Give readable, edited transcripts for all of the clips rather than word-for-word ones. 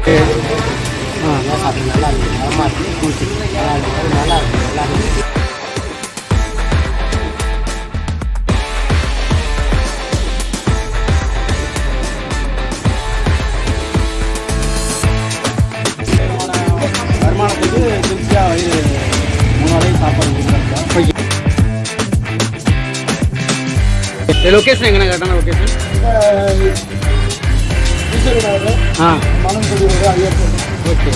சாப்பிட்டு நல்லா இருக்குது, மரமாக இருக்குது, குளிச்சு நல்லா இருக்குது எல்லாமே. வருமானத்துக்கு திருப்தியாக வயிறு 3 வேளையும் சாப்பாடு கொடுக்குறாங்க. லொக்கேஷன் எங்கே கரெக்டான லொக்கேஷன்? மனம் சொல்லி Ayyappan. Okay.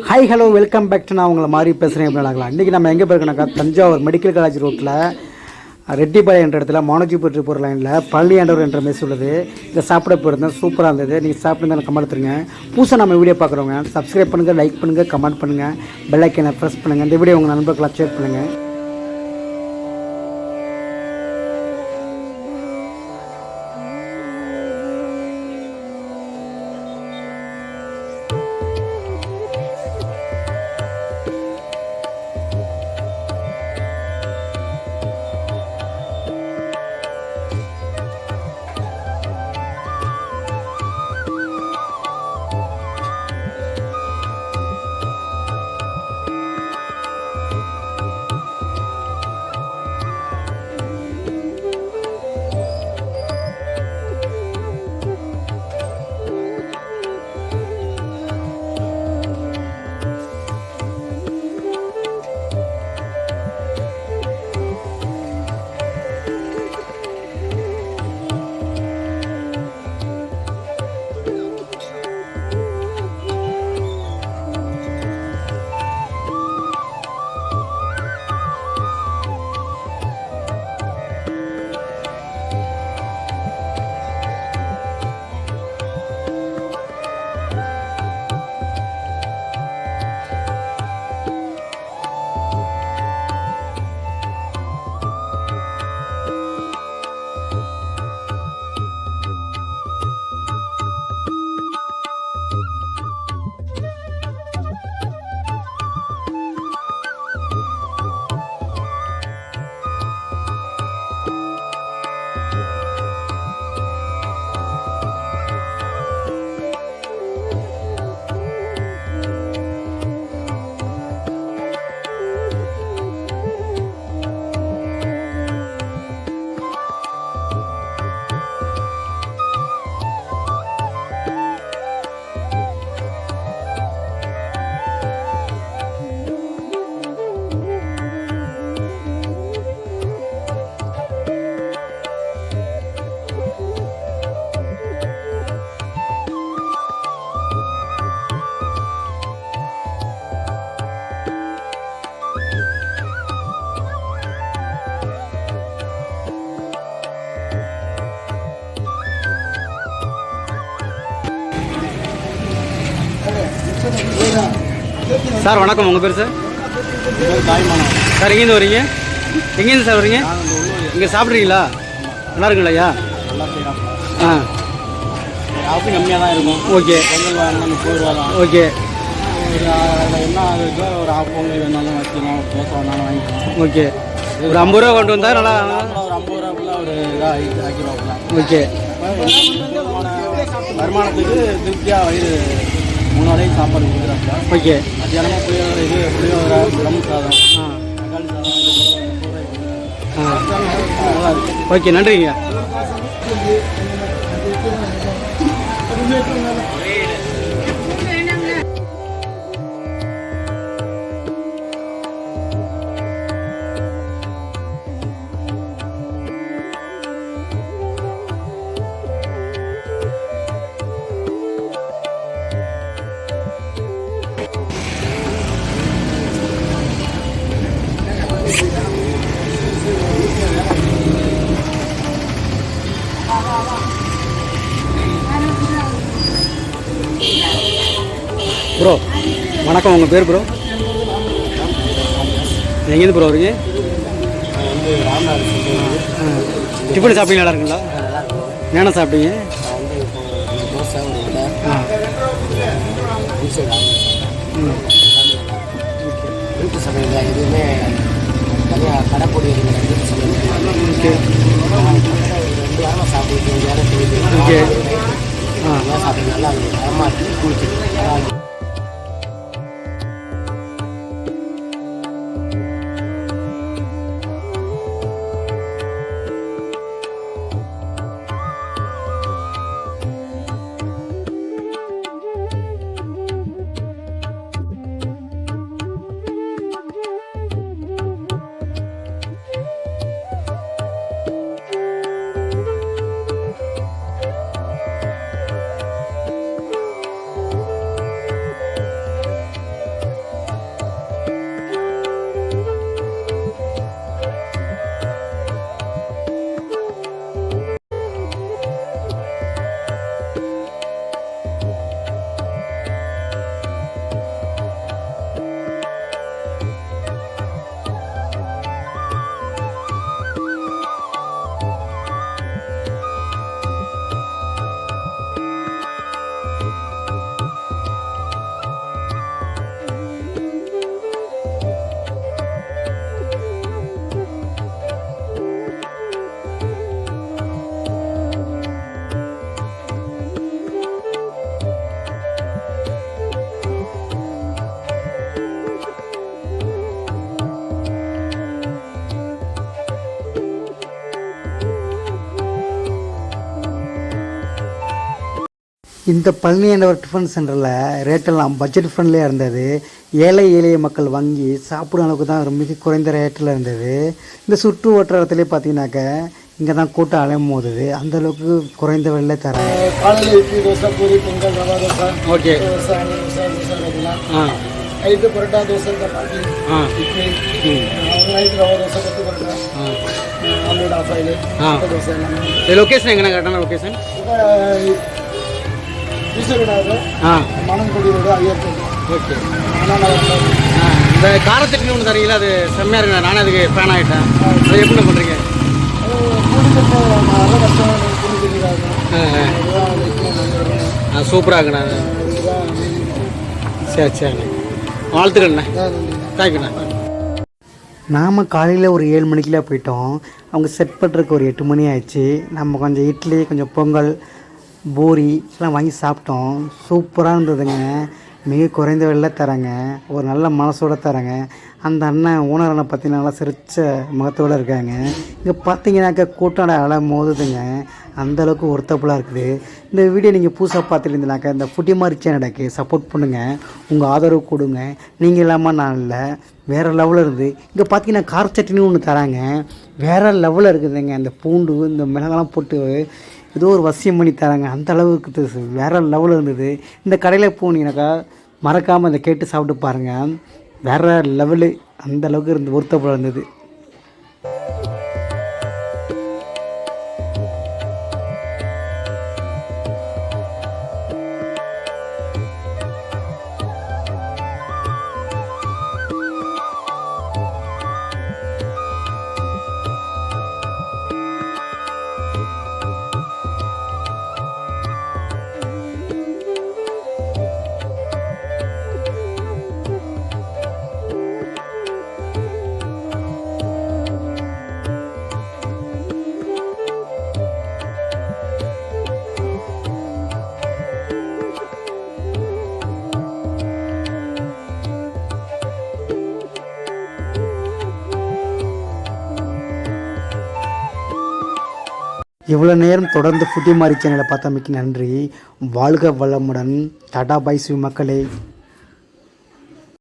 Hi hello welcome back to நான் உங்களை மாதிரி பேசுகிறேன். எப்படி ஆகலாம்? இன்றைக்கி நம்ம எங்கே போயிருக்கோம்னாக்கா தஞ்சாவூர் மெடிக்கல் காலேஜ் ரோட்டில் ரெட்டிப்பாளையம் என்ற இடத்துல மானஜிபுரி போகிற லைனில் பழனியாண்டவர் என்ற மெஸ் உள்ளது. இதை சாப்பிட போயிருந்தேன், சூப்பராக இருந்தது. நீங்கள் சாப்பிட்டு எனக்கு கமெண்ட் எடுத்துருங்க. புதுசாக நம்ம வீடியோ பார்க்குறவங்க சப்ஸ்கிரைப் பண்ணுங்கள், லைக் பண்ணுங்கள், கமெண்ட் பண்ணுங்கள், பெல் ஐக்கனை ப்ரெஸ் பண்ணுங்கள். இந்த வீடியோ உங்கள் நண்பர்களாக ஷேர் பண்ணுங்கள். சார் வணக்கம், உங்கள் பேர் சார்? தாய்மானம் சார் எங்கேருந்து வரீங்க? எங்கேருந்து சார் வரீங்க? இங்கே சாப்பிட்றீங்களா? நல்லா இருக்குங்களா ஐயா? நல்லா செய்யலாம். ஆ, காஃபி கம்மியாக தான் இருக்கும். ஓகே பொங்கல் வாங்கினா 30 ரூபா தான். ஓகே ஒரு என்ன இருக்கோ ஒரு ஆஃப் பொங்கல் வேணாலும் வச்சுக்கலாம், தோசை வேணாலும் வாங்கிக்கலாம். ஓகே. ஒரு 50 ரூபா கொண்டு வந்தால் நல்லா. ஒரு 50 ரூபாக்குள்ள ஒரு இதாக ஆக்கிடுவாங்களா? ஓகே. வருமானத்துக்கு திருப்தியாக வயிறு 3 வேளையும் சாப்பாடு கொடுக்குறாங்க. ஓகே. மத்தியானமாக புளியோதரை, லெமன் சாதம், ஆ தக்காளி சாதம், ஆ நல்லா இருக்குது. ஓகே, நன்றிங்க. ப்ரோ வணக்கம், உங்கள் பேர் ப்ரோ? எங்கேருந்து ப்ரோ வரீங்க? வந்து ராமநாதர் சொல்லுவது டிஃபன் சாப்பிட்டீங்க நல்லா இருக்குங்களா? நல்லா இருக்கும். என்னென்ன சாப்பிட்டீங்க? நான் வந்து இப்போ ஒரு தோசை ஒரு வடை வீட்டு வீட்டு சமையல் தான். எதுவுமே தனியாக கடைப்பொடி எதுவும் வீட்டு சமையல். ஓகே. ஒரு 2 வாரமாக சாப்பிட்டு 5 வாரம் தெரியுது. ஓகே. சாப்பிட்டு நல்லா இருக்குது. தரமாக இருக்குது. குளிச்சுட்டு இந்த பழனி என்ற ஒரு டிஃபன் சென்டரில் ரேட்டெல்லாம் பட்ஜெட் ஃப்ரெண்ட்லியாக இருந்தது. ஏழை எளிய மக்கள் வாங்கி சாப்பிடும் அளவுக்கு தான் மிக குறைந்த ரேட்டில் இருந்தது. இந்த சுற்று வட்டாரத்திலே பார்த்தீங்கன்னாக்க இங்கே தான் கூட்டம் அலையும் போகுது. அந்தளவுக்கு குறைந்த விலையில் தரேன். காலையில் இட்லி தோசை பூரி பொங்கல் ரவா தோசை ஓகே. தோசை வைக்கலாம். நைட்டு பரோட்டா தோசை சப்பாத்தி இட்லி நைட்டு ரவா தோசை கொத்து parotta omelette half oil dosa எல்லாமே. லொக்கேஷன் எங்கே கரெக்டான லொக்கேஷன்? ஈஸ்வரநாதர் மணங்குடி ரோடு ஐயப்பன். ஓகே. இந்த காரச்சட்னி ஒன்று தரீங்களா? அது செம்மையாக இருக்குண்ணா. நானே அதுக்கு ஃபேன் ஆகிட்டேன். அது எப்படி பண்ணுறீங்க? சூப்பராக இருக்குண்ணா. சரி சரிண்ணே, வாழ்த்துக்கண்ணே. தேங்க்யூண்ணா. நாம் காலையில் ஒரு 7 மணிக்கெலாம் போயிட்டோம். அவங்க செட் பண்ணுறதுக்கு ஒரு 8 மணி ஆயிடுச்சு. நம்ம கொஞ்சம் இட்லி கொஞ்சம் பொங்கல் பூரி எல்லாம் வாங்கி சாப்பிட்டோம். சூப்பராக இருந்ததுங்க. மிக குறைந்த விலையில் தராங்க. ஒரு நல்ல மனசோடு தராங்க. அந்த அண்ணன் ஓனர் அண்ணன் பார்த்தீங்கன்னா நல்லா சிரிச்ச முகத்தோடு இருக்காங்க. இங்கே பார்த்தீங்கன்னாக்கா கூட்டம் அலை மோதுதுங்க. அந்தளவுக்கு ஒர்த்தபுளாக இருக்குது. இந்த வீடியோ நீங்கள் புதுசாக பார்த்துருந்தீங்கனாக்கா இந்த ஃபுட்டி மாதிரி சேனலுக்கு சப்போர்ட் பண்ணுங்கள். உங்கள் ஆதரவு கொடுங்க. நீங்கள் இல்லாமல் நான் இல்லை, வேறு லெவலில் இருக்குது. இங்கே பார்த்தீங்கன்னா கார சட்னி ஒன்று தராங்க. வேறு லெவலில் இருக்குதுங்க. அந்த பூண்டு இந்த மிளகாலாம் போட்டு ஏதோ ஒரு வசியம் பண்ணி தராங்க. அந்த அளவுக்கு வேறு லெவலில் இருந்தது. இந்த கடையில் போனீங்கன்னாக்கா மறக்காமல் அதை கேட்டு சாப்பிட்டு பாருங்கள். வேறு லெவலு. அந்த அளவுக்கு இருந்து ஒர்த்தபுளாக இருந்தது. இவ்வளோ நேரம் தொடர்ந்து ஃபுட்டி மாதிரி சேனலை பார்த்தமைக்கு நன்றி. வாழ்க வளமுடன். டாடா பை மக்களே.